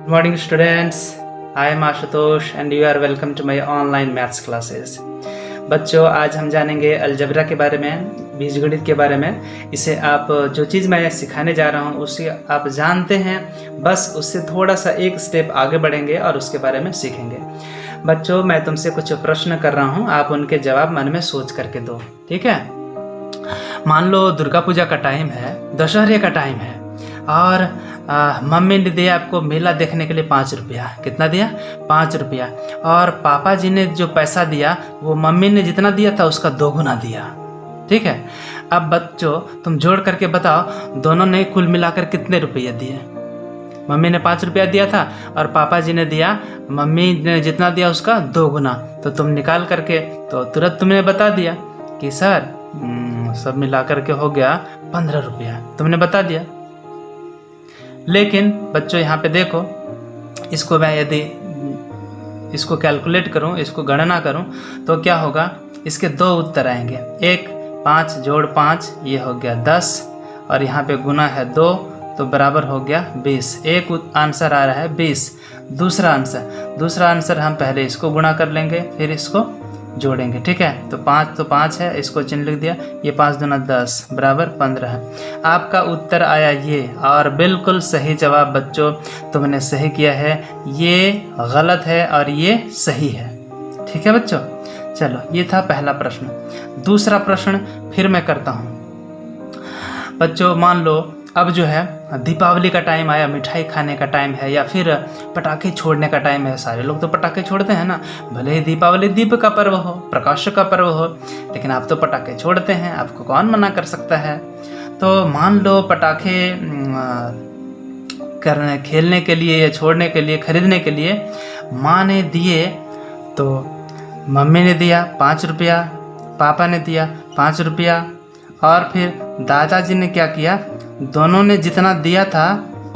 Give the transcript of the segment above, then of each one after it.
Good morning students. I am Ashutosh and you are welcome to my online maths classes. बच्चों आज हम जानेंगे algebra के बारे में, बीजगणित के बारे में। इसे आप जो चीज़ मैं सिखाने जा रहा हूँ उसे आप जानते हैं, बस उससे थोड़ा सा एक स्टेप आगे बढ़ेंगे और उसके बारे में सीखेंगे। बच्चों मैं तुमसे कुछ प्रश्न कर रहा हूँ, आप उनके जवाब मन में सोच करके दो, ठीक है। मान लो दुर्गा पूजा का टाइम है, दशहरे का टाइम है और मम्मी ने दिया आपको मेला देखने के लिए 5 रुपया। कितना दिया? 5 रुपया। और पापा जी ने जो पैसा दिया वो मम्मी ने जितना दिया था उसका 2 गुना दिया, ठीक है। अब बच्चों तुम जोड़ करके बताओ दोनों ने कुल मिलाकर कितने रुपये दिए। मम्मी ने 5 रुपया दिया था और पापा जी ने दिया, मम्मी ने जितना दिया उसका 2 गुना। तो तुम निकाल करके तो तुरंत तुमने बता दिया कि सर सब मिलाकर के हो गया 15 रुपया, तुमने बता दिया। लेकिन बच्चों यहाँ पे देखो, इसको मैं यदि इसको कैलकुलेट करूँ, इसको गणना करूँ तो क्या होगा, इसके 2 उत्तर आएंगे। एक 5 जोड़ 5 ये हो गया 10 और यहाँ पे गुना है 2 तो बराबर हो गया 20। एक आंसर आ रहा है 20। दूसरा आंसर हम पहले इसको गुणा कर लेंगे फिर इसको जोड़ेंगे, ठीक है। तो 5 है, इसको चिन्ह लिख दिया, ये 5 दूना 10 बराबर 15 है। आपका उत्तर आया ये, और बिल्कुल सही जवाब बच्चों तुमने सही किया है। ये गलत है और ये सही है, ठीक है बच्चों। चलो ये था पहला प्रश्न। दूसरा प्रश्न फिर मैं करता हूँ। बच्चों मान लो अब जो है दीपावली का टाइम आया, मिठाई खाने का टाइम है या फिर पटाखे छोड़ने का टाइम है। सारे लोग तो पटाखे छोड़ते हैं ना, भले ही दीपावली दीप का पर्व हो, प्रकाश का पर्व हो, लेकिन आप तो पटाखे छोड़ते हैं, आपको कौन मना कर सकता है। तो मान लो पटाखे खेलने के लिए या छोड़ने के लिए, खरीदने के लिए माँ ने दिए, तो मम्मी ने दिया 5 रुपया, पापा ने दिया 5 रुपया और फिर दादाजी ने क्या किया, दोनों ने जितना दिया था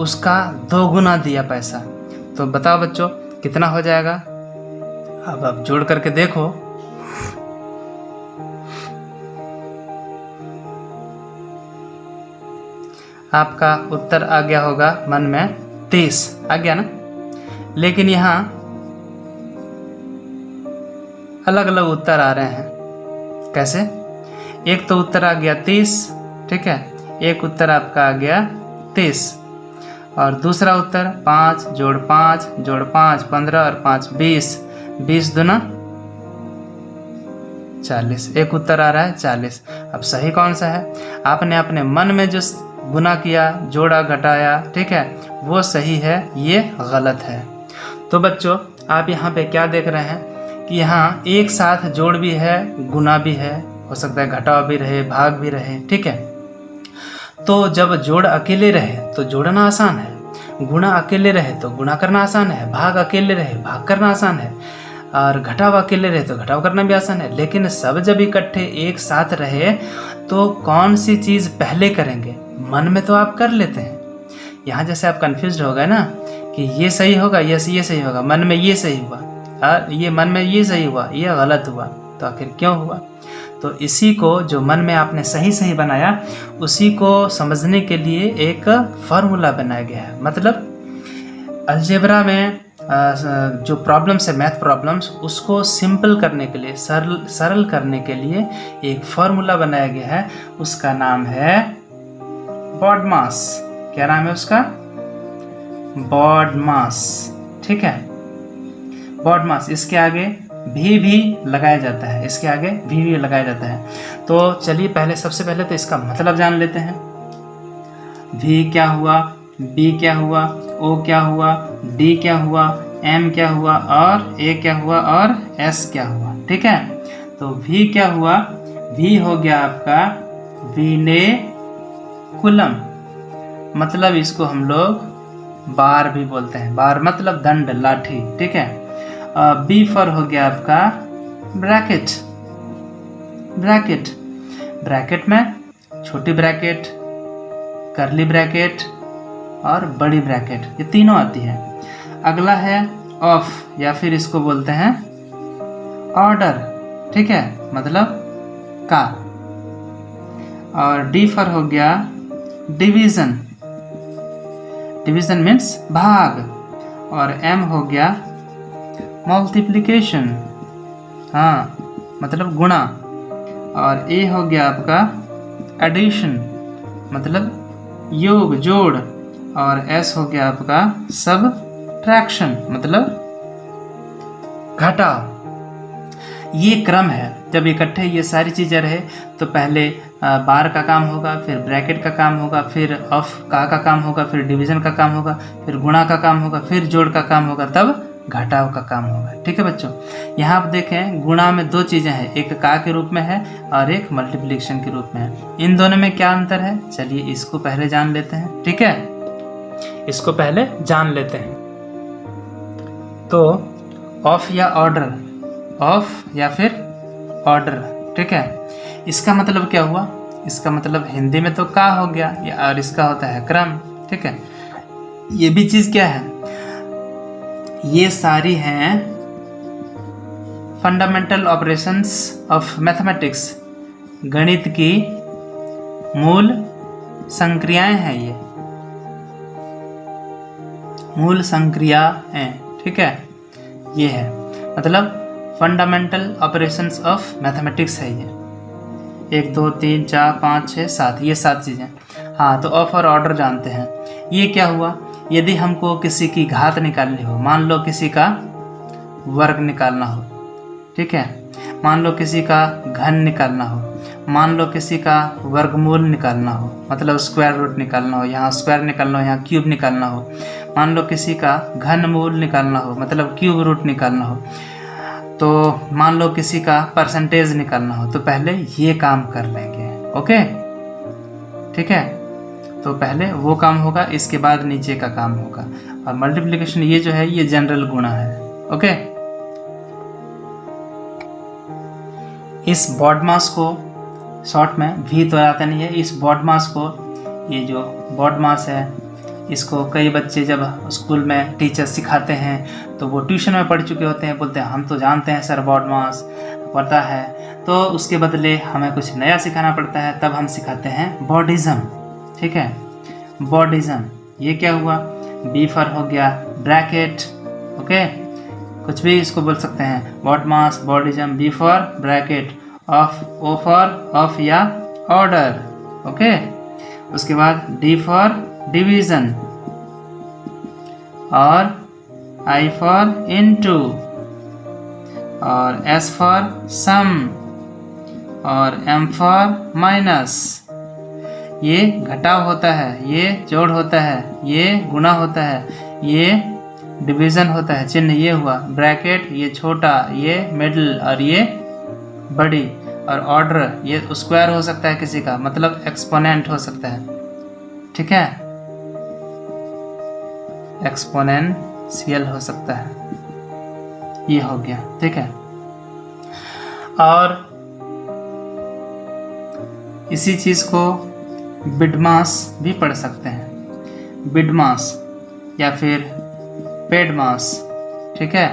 उसका 2 गुना दिया पैसा। तो बताओ बच्चों कितना हो जाएगा। अब आप जोड़ करके देखो। आपका उत्तर आ गया होगा मन में 30 आ गया ना। लेकिन यहाँ अलग अलग उत्तर आ रहे हैं। कैसे? एक तो उत्तर आ गया 30, ठीक है, एक उत्तर आपका आ गया 30 और दूसरा उत्तर 5 जोड़ 5 जोड़ 5 15 और 5 20, 20 दूना 40। एक उत्तर आ रहा है 40। अब सही कौन सा है? आपने अपने मन में जो गुना किया, जोड़ा घटाया, ठीक है, वो सही है, ये गलत है। तो बच्चों आप यहाँ पे क्या देख रहे हैं कि यहाँ एक साथ जोड़ भी है, गुना भी है, हो सकता है घटाव भी रहे, भाग भी रहे, ठीक है। तो जब जोड़ अकेले रहे तो जोड़ना आसान है, गुणा अकेले रहे तो गुणा करना आसान है, भाग अकेले रहे भाग करना आसान है, और घटाव अकेले रहे तो घटाव करना भी आसान है। लेकिन सब जब इकट्ठे एक साथ रहे तो कौन सी चीज़ पहले करेंगे? मन में तो आप कर लेते हैं। यहाँ जैसे आप कन्फ्यूज हो गए ना कि ये सही होगा, ये सही होगा, मन में ये सही हुआ और ये मन में ये सही हुआ, ये गलत हुआ, तो आखिर क्यों हुआ? तो इसी को जो मन में आपने सही बनाया उसी को समझने के लिए एक फार्मूला बनाया गया है। मतलब अलजेब्रा में जो प्रॉब्लम्स है, मैथ प्रॉब्लम्स, उसको सिंपल करने के लिए, सरल करने के लिए एक फार्मूला बनाया गया है। उसका नाम है BODMAS। क्या नाम है उसका? BODMAS, ठीक है, BODMAS। इसके आगे भी लगाया जाता है, इसके आगे भी लगाया जाता है। तो चलिए पहले सबसे पहले तो इसका मतलब जान लेते हैं। V क्या हुआ, B क्या हुआ, O क्या हुआ, D क्या हुआ, M क्या हुआ और A क्या हुआ और S क्या हुआ, ठीक है। तो V क्या हुआ? V हो गया आपका विनेकुलम, मतलब इसको हम लोग बार भी बोलते हैं। बार मतलब दंड, लाठी, ठीक है। B फॉर हो गया आपका ब्रैकेट। ब्रैकेट में छोटी ब्रैकेट, करली ब्रैकेट और बड़ी ब्रैकेट, ये तीनों आती है। अगला है ऑफ या फिर इसको बोलते हैं ऑर्डर, ठीक है, मतलब का। और डी फॉर हो गया डिवीजन, डिवीजन मीन्स भाग। और M हो गया मल्टीप्लिकेशन, हाँ मतलब गुणा, और A हो गया आपका एडिशन मतलब योग जोड़, और S हो गया आपका सबट्रैक्शन मतलब घटाव। ये क्रम है। जब इकट्ठे ये सारी चीज़ें रहे तो पहले बार का काम होगा, फिर ब्रैकेट का काम होगा, फिर ऑफ का काम होगा, फिर डिवीज़न का काम होगा, फिर गुणा का काम होगा, फिर जोड़ का काम होगा, तब घटाव का काम होगा। ठीक है बच्चों, यहाँ आप देखें गुणा में दो चीज़ें हैं, एक का के रूप में है और एक मल्टीप्लिकेशन के रूप में है। इन दोनों में क्या अंतर है, चलिए इसको पहले जान लेते हैं। ठीक है, इसको पहले जान लेते हैं। तो ऑफ या ऑर्डर, ऑफ या फिर ऑर्डर, ठीक है, इसका मतलब क्या हुआ, इसका मतलब हिंदी में तो का हो गया और इसका होता है क्रम। ठीक है, ये भी चीज़ क्या है, ये सारी हैं फंडामेंटल ऑपरेशंस ऑफ मैथमेटिक्स, गणित की मूल संक्रियाएं हैं, ये मूल संक्रियाएं। ठीक है, ये है मतलब फंडामेंटल ऑपरेशंस ऑफ मैथमेटिक्स है ये। 1 2 3 4 5 6 7, ये 7 चीज़ें। हाँ, तो ऑफ और ऑर्डर जानते हैं। ये क्या हुआ, यदि हमको किसी की घात निकालनी हो, मान लो किसी का वर्ग निकालना हो, ठीक है, मान लो किसी का घन निकालना हो, मान लो किसी का वर्गमूल निकालना हो, मतलब स्क्वायर रूट निकालना हो, यहाँ स्क्वायर निकालना हो, यहाँ क्यूब निकालना हो, मान लो किसी का घन मूल निकालना हो, मतलब क्यूब रूट निकालना हो, तो मान लो किसी का परसेंटेज निकालना हो, तो पहले ये काम कर लेंगे। ओके, ठीक है, तो पहले वो काम होगा, इसके बाद नीचे का काम होगा। और मल्टीप्लिकेशन ये जो है ये जनरल गुणा है। ओके, इस बॉड मास को शॉर्ट में भी तो आता नहीं है, इस बॉड मास को, ये जो बॉड मास है इसको कई बच्चे जब स्कूल में टीचर सिखाते हैं तो वो ट्यूशन में पढ़ चुके होते हैं, बोलते हैं हम तो जानते हैं सर बॉड मास पता है, तो उसके बदले हमें कुछ नया सिखाना पड़ता है, तब हम सिखाते हैं बॉडिज़म। ठीक है, बॉडिज़म, ये क्या हुआ, बी फॉर हो गया ब्रैकेट। ओके, कुछ भी इसको बोल सकते हैं, BODMAS, BODMAS, B for bracket, of, O for of या ऑर्डर। ओके, उसके बाद डी फॉर डिवीज़न, और आई फॉर इनटू, और एस फॉर सम, और एम फॉर माइनस। ये घटाव होता है, ये जोड़ होता है, ये गुणा होता है, ये डिवीज़न होता है, चिन्ह ये हुआ, ब्रैकेट ये छोटा, ये मिडिल, और ये बड़ी, और ऑर्डर ये स्क्वायर हो सकता है किसी का, मतलब एक्सपोनेंट हो सकता है। ठीक है, एक्सपोनेंशियल हो सकता है, ये हो गया। ठीक है, और इसी चीज़ को बिडमास भी पढ़ सकते हैं, बिडमास या फिर पेडमास। ठीक है,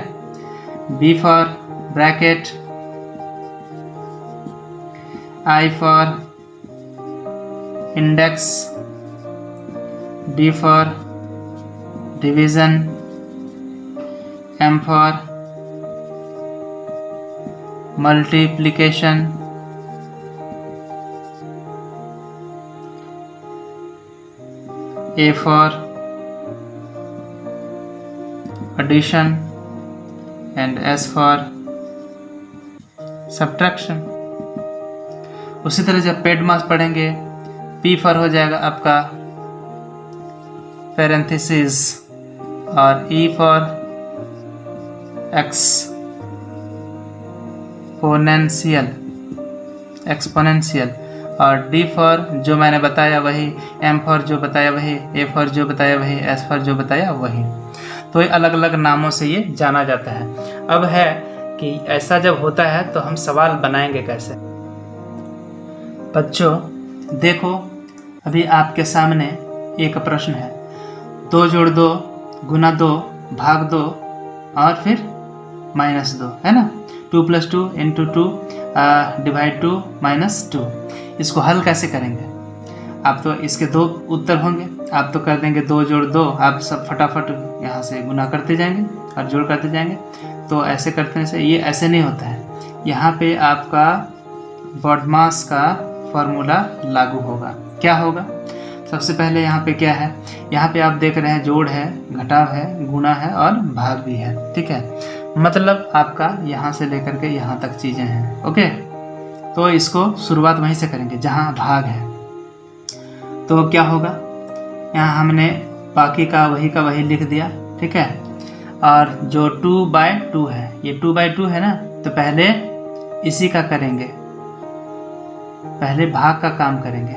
B for bracket, I for index, D for division, M for multiplication, A for addition, and S for subtraction। उसी तरह जब पेड मास पढ़ेंगे, P फॉर हो जाएगा आपका पैरेंथेसिस, और E फॉर एक्सपोनेंशियल, और डी फॉर जो मैंने बताया वही, एम फॉर जो बताया वही, ए फॉर जो बताया वही, एस फॉर जो बताया वही। तो ये अलग अलग नामों से ये जाना जाता है। अब है कि ऐसा जब होता है तो हम सवाल बनाएंगे कैसे। बच्चों देखो, अभी आपके सामने एक प्रश्न है, 2 जोड़ 2 गुना 2 भाग 2 और फिर -2, है ना, 2 + 2 × 2 डिवाइड 2 -2। इसको हल कैसे करेंगे, आप तो इसके 2 उत्तर होंगे, आप तो कर देंगे 2 जोड़ 2, आप सब फटाफट यहाँ से गुना करते जाएंगे और जोड़ करते जाएंगे। तो ऐसे करने से ये ऐसे नहीं होता है, यहाँ पे आपका BODMAS का फॉर्मूला लागू होगा। क्या होगा? सबसे पहले यहाँ पे क्या है, यहाँ पे आप देख रहे हैं जोड़ है, घटाव है, गुणा है और भाग भी है, ठीक है। मतलब आपका यहाँ से लेकर के यहाँ तक चीज़ें हैं, ओके। तो इसको शुरुआत वहीं से करेंगे जहाँ भाग है। तो क्या होगा, यहाँ हमने बाकी का वही लिख दिया, ठीक है। और जो 2/2 है, ये 2/2 है ना, तो पहले इसी का करेंगे, पहले भाग का काम करेंगे,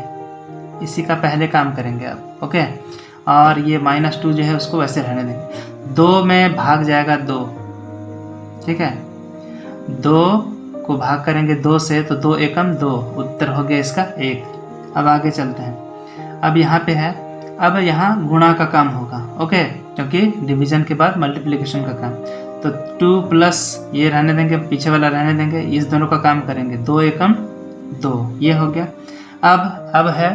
इसी का पहले काम करेंगे आप, ओके। और ये -2 जो है उसको वैसे रहने देंगे। 2 में भाग जाएगा 2, ठीक है। 2 को भाग करेंगे 2 से, तो 2 एकम 2, उत्तर हो गया इसका 1। अब आगे चलते हैं। अब यहाँ पे है, अब यहाँ गुणा का काम होगा, ओके, क्योंकि डिवीजन के बाद मल्टीप्लिकेशन का काम। तो 2 प्लस ये रहने देंगे, पीछे वाला रहने देंगे, इस दोनों का काम करेंगे, 2 एकम 2, ये हो गया। अब है,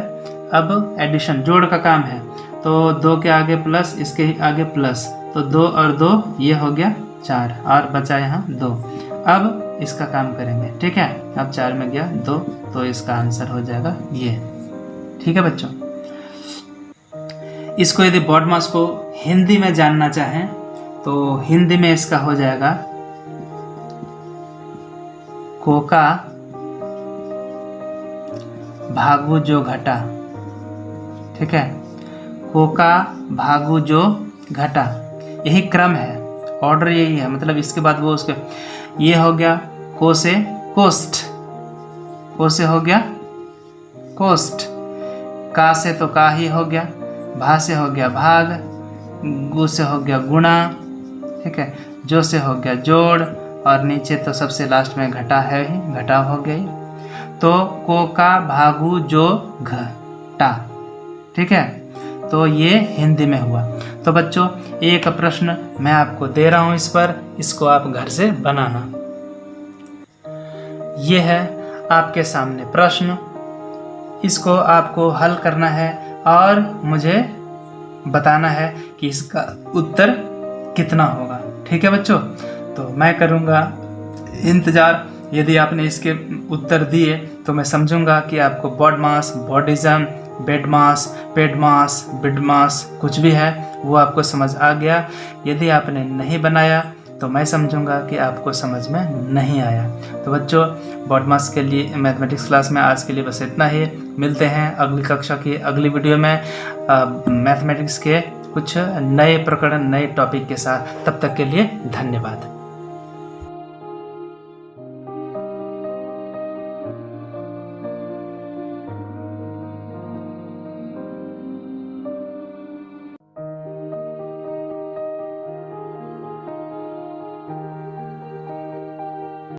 अब एडिशन जोड़ का काम है, तो 2 के आगे प्लस, इसके आगे प्लस, तो 2 और 2 ये हो गया 4, और बचा यहाँ 2। अब इसका काम करेंगे, ठीक है। अब 4 में गया 2, तो इसका आंसर हो जाएगा ये, ठीक है बच्चों। इसको यदि BODMAS को हिंदी में जानना चाहें तो हिंदी में इसका हो जाएगा कोका भागु जो घटा, ठीक है। कोका भागु जो घटा, यही क्रम है, ऑर्डर यही है, मतलब इसके बाद वो उसके, ये हो गया को से कोस्ट, को से हो गया कोस्ट, का से तो का ही हो गया, भा से हो गया भाग, गु से हो गया गुणा, ठीक है, जो से हो गया जोड़, और नीचे तो सबसे लास्ट में घटा है ही, घटा हो गया ही। तो कोका भागु जो घटा, ठीक है। तो ये हिंदी में हुआ। तो बच्चों एक प्रश्न मैं आपको दे रहा हूँ इस पर, इसको आप घर से बनाना। ये है आपके सामने प्रश्न, इसको आपको हल करना है और मुझे बताना है कि इसका उत्तर कितना होगा, ठीक है बच्चों। तो मैं करूँगा इंतज़ार, यदि आपने इसके उत्तर दिए तो मैं समझूंगा कि आपको BODMAS, बॉडिज्म, BEDMAS, PEDMAS, BIDMAS कुछ भी है वो आपको समझ आ गया। यदि आपने नहीं बनाया तो मैं समझूंगा कि आपको समझ में नहीं आया। तो बच्चों BODMAS के लिए मैथमेटिक्स क्लास में आज के लिए बस इतना ही। मिलते हैं अगली कक्षा की अगली वीडियो में मैथमेटिक्स के कुछ नए प्रकरण, नए टॉपिक के साथ। तब तक के लिए धन्यवाद।